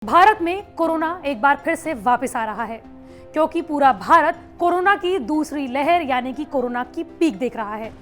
भारत में कोरोना एक बार फिर से वापस आ रहा है क्योंकि पूरा भारत कोरोना की दूसरी लहर यानी कि कोरोना की पीक देख रहा है।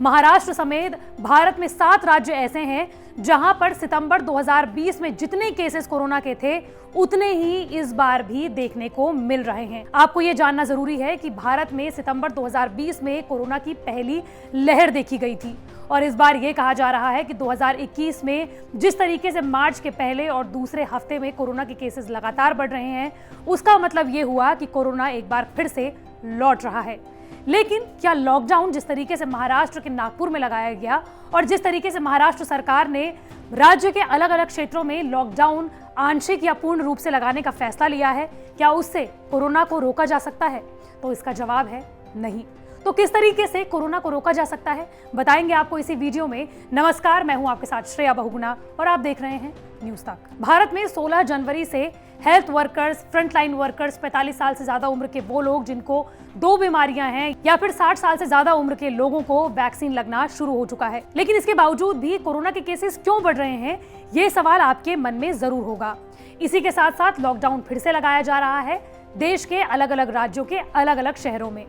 महाराष्ट्र समेत भारत में 7 राज्य ऐसे हैं जहां पर सितंबर 2020 में जितने केसेस कोरोना के थे उतने ही इस बार भी देखने को मिल रहे हैं। आपको ये जानना जरूरी है कि भारत में सितंबर 2020 में कोरोना की पहली लहर देखी गई थी और इस बार ये कहा जा रहा है कि 2021 में जिस तरीके से मार्च के पहले और दूसरे हफ्ते में कोरोना के केसेस लगातार बढ़ रहे हैं उसका मतलब ये हुआ कि कोरोना एक बार फिर से लौट रहा है। लेकिन क्या लॉकडाउन जिस तरीके से महाराष्ट्र के नागपुर में लगाया गया और जिस तरीके से महाराष्ट्र सरकार ने राज्य के अलग अलग क्षेत्रों में लॉकडाउन आंशिक या पूर्ण रूप से लगाने का फैसला लिया है, क्या उससे कोरोना को रोका जा सकता है? तो इसका जवाब है नहीं। तो किस तरीके से कोरोना को रोका जा सकता है बताएंगे आपको इसी वीडियो में। नमस्कार, मैं हूं आपके साथ श्रेया बहुगुणा और आप देख रहे हैं न्यूज तक। भारत में 16 जनवरी से हेल्थ वर्कर्स, फ्रंटलाइन वर्कर्स, 45 साल से ज्यादा उम्र के वो लोग जिनको 2 बीमारियां हैं या फिर 60 साल से ज्यादा उम्र के लोगों को वैक्सीन लगना शुरू हो चुका है। लेकिन इसके बावजूद भी कोरोना के केसेस क्यों बढ़ रहे हैं, ये सवाल आपके मन में जरूर होगा। इसी के साथ साथ लॉकडाउन फिर से लगाया जा रहा है देश के अलग अलग राज्यों के अलग अलग शहरों में।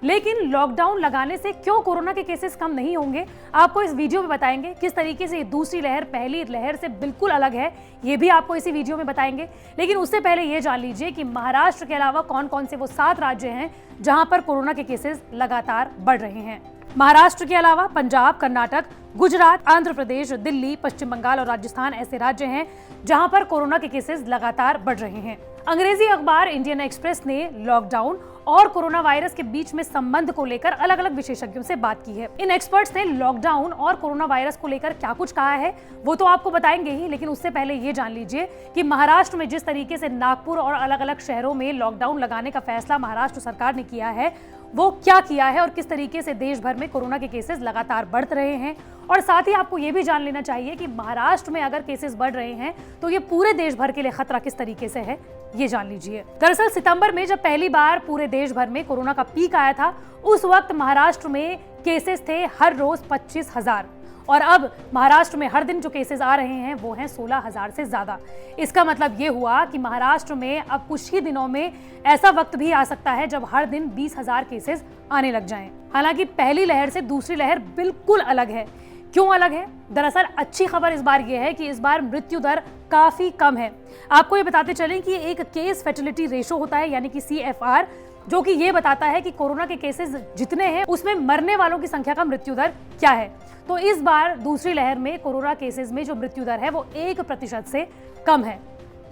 लेकिन लॉकडाउन लगाने से क्यों कोरोना के केसेस कम नहीं होंगे, आपको इस वीडियो में बताएंगे। किस तरीके से ये दूसरी लहर पहली लहर से बिल्कुल अलग है, ये भी आपको इसी वीडियो में बताएंगे। लेकिन उससे पहले ये जान लीजिए कि महाराष्ट्र के अलावा कौन कौन से वो 7 राज्य हैं जहां पर कोरोना के केसेस लगातार बढ़ रहे हैं। महाराष्ट्र के अलावा पंजाब, कर्नाटक, गुजरात, आंध्र प्रदेश, दिल्ली, पश्चिम बंगाल और राजस्थान ऐसे राज्य हैं जहां पर कोरोना के केसेस लगातार बढ़ रहे हैं। अंग्रेजी अखबार इंडियन एक्सप्रेस ने लॉकडाउन और कोरोना वायरस के बीच में संबंध को लेकर अलग अलग विशेषज्ञों से बात की है। इन एक्सपर्ट्स ने लॉकडाउन और कोरोना वायरस को लेकर क्या कुछ कहा है वो तो आपको बताएंगे ही, लेकिन उससे पहले ये जान लीजिए कि महाराष्ट्र में जिस तरीके से नागपुर और अलग अलग शहरों में लॉकडाउन लगाने का फैसला महाराष्ट्र सरकार ने किया है वो क्या किया है और किस तरीके से देश भर में कोरोना के केसेस लगातार बढ़ रहे हैं। और साथ ही आपको ये भी जान लेना चाहिए कि महाराष्ट्र में अगर केसेस बढ़ रहे हैं तो ये पूरे देश भर के लिए खतरा किस तरीके से है, ये जान लीजिए। दरअसल सितंबर में जब पहली बार पूरे देश भर में कोरोना का पीक आया था उस वक्त महाराष्ट्र में केसेस थे हर रोज 25,000 और अब महाराष्ट्र में हर दिन जो केसेस आ रहे हैं वो हैं 16,000 से ज्यादा। इसका मतलब ये हुआ कि महाराष्ट्र में अब कुछ ही दिनों में ऐसा वक्त भी आ सकता है जब हर दिन 20,000 केसेस आने लग जाएं। हालांकि पहली लहर से दूसरी लहर बिल्कुल अलग है। क्यों अलग है? दरअसल अच्छी खबर इस बार यह है कि इस बार मृत्यु दर काफी कम है। आपको ये बताते चलें कि एक केस फर्टिलिटी रेशो होता है यानी कि CFR, जो कि ये बताता है कि कोरोना के केसेस जितने हैं उसमें मरने वालों की संख्या का मृत्यु दर क्या है। तो इस बार दूसरी लहर में कोरोना केसेस में जो मृत्यु दर है वो 1% से कम है,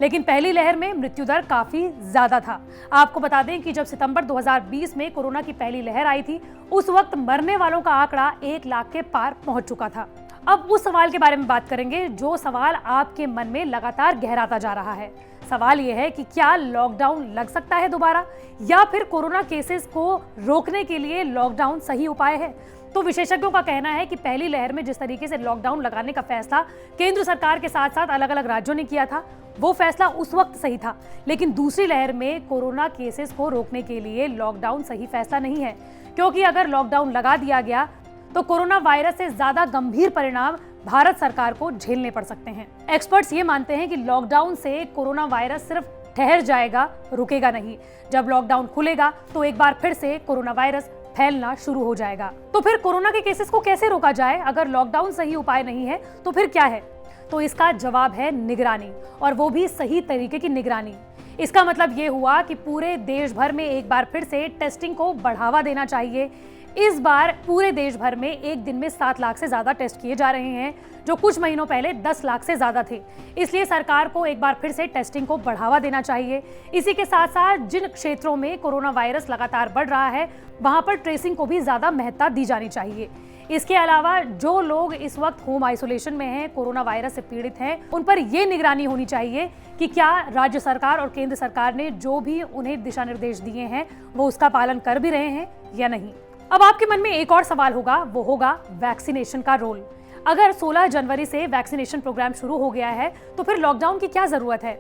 लेकिन पहली लहर में मृत्यु दर काफी ज्यादा था। आपको बता दें कि जब सितंबर 2020 में कोरोना की पहली लहर आई थी उस वक्त मरने वालों का आंकड़ा 1 लाख के पार पहुंच चुका था। अब उस सवाल के बारे में बात करेंगे जो सवाल आपके मन में लगातार गहराता जा रहा है। सवाल यह है कि क्या लॉकडाउन लग सकता है दोबारा या फिर कोरोना केसेस को रोकने के लिए लॉकडाउन सही उपाय है। तो विशेषज्ञों का कहना है कि पहली लहर में जिस तरीके से लॉकडाउन लगाने का फैसला केंद्र सरकार के साथ साथ अलग अलग राज्यों ने किया था वो फैसला उस वक्त सही था, लेकिन दूसरी लहर में कोरोना केसेस को रोकने के लिए लॉकडाउन सही फैसला नहीं है, क्योंकि अगर लॉकडाउन लगा दिया गया तो कोरोना वायरस से ज्यादा गंभीर परिणाम भारत सरकार को झेलने पड़ सकते हैं। एक्सपर्ट्स ये मानते हैं कि लॉकडाउन से कोरोना वायरस सिर्फ ठहर जाएगा, रुकेगा नहीं। जब लॉकडाउन खुलेगा तो एक बार फिर से कोरोना वायरस फैलना शुरू हो जाएगा। तो फिर कोरोना के केसेस को कैसे रोका जाए? अगर लॉकडाउन सही उपाय नहीं है तो फिर क्या है? तो इसका जवाब है निगरानी, और वो भी सही तरीके की निगरानी। इसका मतलब ये हुआ कि पूरे देश भर में एक बार फिर से टेस्टिंग को बढ़ावा देना चाहिए। इस बार पूरे देश भर में एक दिन में 7 लाख से ज्यादा टेस्ट किए जा रहे हैं, जो कुछ महीनों पहले 10 लाख से ज्यादा थे। इसलिए सरकार को एक बार फिर से टेस्टिंग को बढ़ावा देना चाहिए। इसी के साथ साथ जिन क्षेत्रों में कोरोना वायरस लगातार बढ़ रहा है वहां पर ट्रेसिंग को भी ज्यादा महत्ता दी जानी चाहिए। इसके अलावा जो लोग इस वक्त होम आइसोलेशन में हैं, कोरोना वायरस से पीड़ित हैं, उन पर यह निगरानी होनी चाहिए कि क्या राज्य सरकार और केंद्र सरकार ने जो भी उन्हें दिशा निर्देश दिए हैं वो उसका पालन कर भी रहे हैं या नहीं। अब आपके मन में एक और सवाल होगा, वो होगा वैक्सीनेशन का रोल। अगर 16 जनवरी से वैक्सीनेशन प्रोग्राम शुरू हो गया है तो फिर लॉकडाउन की क्या जरूरत है?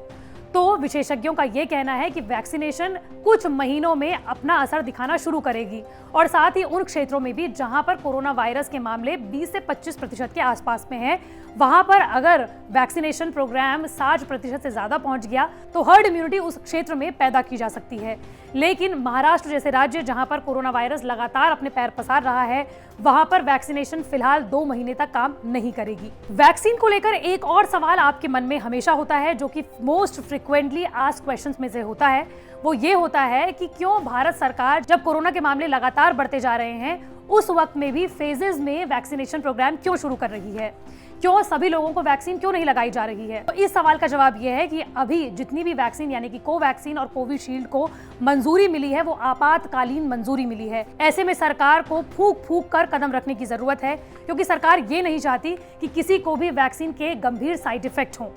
तो विशेषज्ञों का यह कहना है कि वैक्सीनेशन कुछ महीनों में अपना असर दिखाना शुरू करेगी और साथ ही उन क्षेत्रों में भी जहां पर कोरोना वायरस के मामले 20 से 25% के आसपास में हैं, वहां पर अगर वैक्सीनेशन प्रोग्राम 60% से ज्यादा पहुंच गया तो हर्ड इम्यूनिटी उस क्षेत्र में पैदा की जा सकती है। लेकिन महाराष्ट्र जैसे राज्य जहां पर कोरोना वायरस लगातार अपने पैर पसार रहा है, वहां पर वैक्सीनेशन फिलहाल 2 महीने तक काम नहीं करेगी। वैक्सीन को लेकर एक और सवाल आपके मन में हमेशा होता है, जो कि मोस्ट फ्रिक्वेंटली आस्क्ड क्वेश्चंस में से होता है। वो ये होता है कि क्यों भारत सरकार जब कोरोना के मामले लगातार बढ़ते जा रहे हैं, उस वक्त में भी फेजेस में वैक्सीनेशन प्रोग्राम क्यों शुरू कर रही है, क्यों सभी लोगों को वैक्सीन क्यों नहीं लगाई जा रही है। तो इस सवाल का जवाब यह है कि अभी जितनी भी वैक्सीन यानी कि कोवैक्सीन और कोविशील्ड को मंजूरी मिली है, वो आपातकालीन मंजूरी मिली है। ऐसे में सरकार को फूंक फूंक कर कदम रखने की जरूरत है, क्योंकि सरकार ये नहीं चाहती कि किसी को भी वैक्सीन के गंभीर साइड इफेक्ट हों।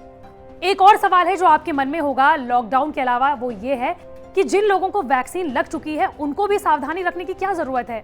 एक और सवाल है जो आपके मन में होगा लॉकडाउन के अलावा, वो ये है कि जिन लोगों को वैक्सीन लग चुकी है उनको भी सावधानी रखने की क्या जरूरत है।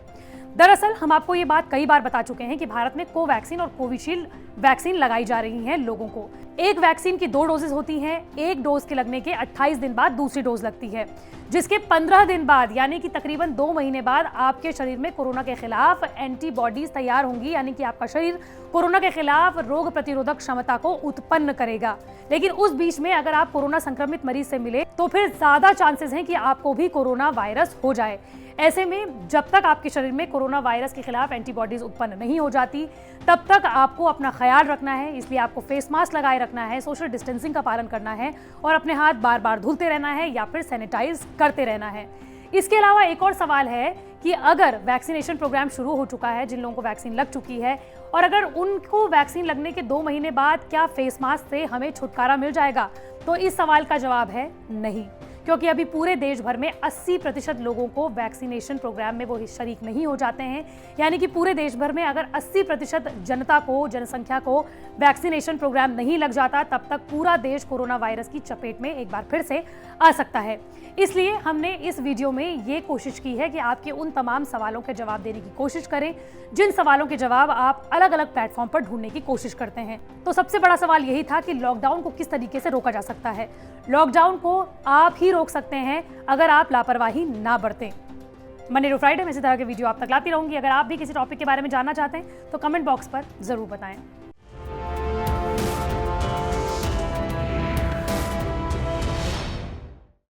दरअसल हम आपको ये बात कई बार बता चुके हैं कि भारत में कोवैक्सीन और कोविशील्ड वैक्सीन लगाई जा रही हैं लोगों को। एक वैक्सीन की 2 डोजेज होती हैं। एक डोज के लगने के 28 दिन बाद दूसरी डोज लगती है, जिसके 15 दिन बाद यानी कि तकरीबन 2 महीने बाद आपके शरीर में कोरोना के खिलाफ एंटीबॉडीज तैयार होंगी, यानी कि आपका शरीर कोरोना के खिलाफ रोग प्रतिरोधक क्षमता को उत्पन्न करेगा। लेकिन उस बीच में अगर आप कोरोना संक्रमित मरीज से मिले तो फिर ज्यादा चांसेस हैं कि आपको भी कोरोना वायरस हो जाए। ऐसे में जब तक आपके शरीर में कोरोना वायरस के खिलाफ एंटीबॉडीज उत्पन्न नहीं हो जाती, तब तक आपको अपना ख्याल रखना है। इसलिए आपको फेस मास्क लगाए रखना है, सोशल डिस्टेंसिंग का पालन करना है और अपने हाथ बार बार धुलते रहना है या फिर सैनिटाइज करते रहना है। इसके अलावा एक और सवाल है कि अगर वैक्सीनेशन प्रोग्राम शुरू हो चुका है, जिन लोगों को वैक्सीन लग चुकी है, और अगर उनको वैक्सीन लगने के 2 महीने बाद क्या फेस मास्क से हमें छुटकारा मिल जाएगा, तो इस सवाल का जवाब है नहीं, क्योंकि अभी पूरे देश भर में 80% लोगों को वैक्सीनेशन प्रोग्राम में वो शरीक नहीं हो जाते हैं। यानी कि पूरे देश भर में अगर 80% जनता को, जनसंख्या को वैक्सीनेशन प्रोग्राम नहीं लग जाता, तब तक पूरा देश कोरोना वायरस की चपेट में एक बार फिर से आ सकता है। इसलिए हमने इस वीडियो में ये कोशिश की है कि आपके उन तमाम सवालों के जवाब देने की कोशिश करें जिन सवालों के जवाब आप अलग अलग प्लेटफॉर्म पर ढूंढने की कोशिश करते हैं। तो सबसे बड़ा सवाल यही था कि लॉकडाउन को किस तरीके से रोका जा सकता है। लॉकडाउन को आप ही रोक सकते हैं अगर आप लापरवाही ना बरतें। मंडे टू फ्राइडे में इसी तरह के वीडियो आप तक लाती रहूंगी। अगर आप भी किसी टॉपिक के बारे में जानना चाहते हैं तो कमेंट बॉक्स पर जरूर बताएं।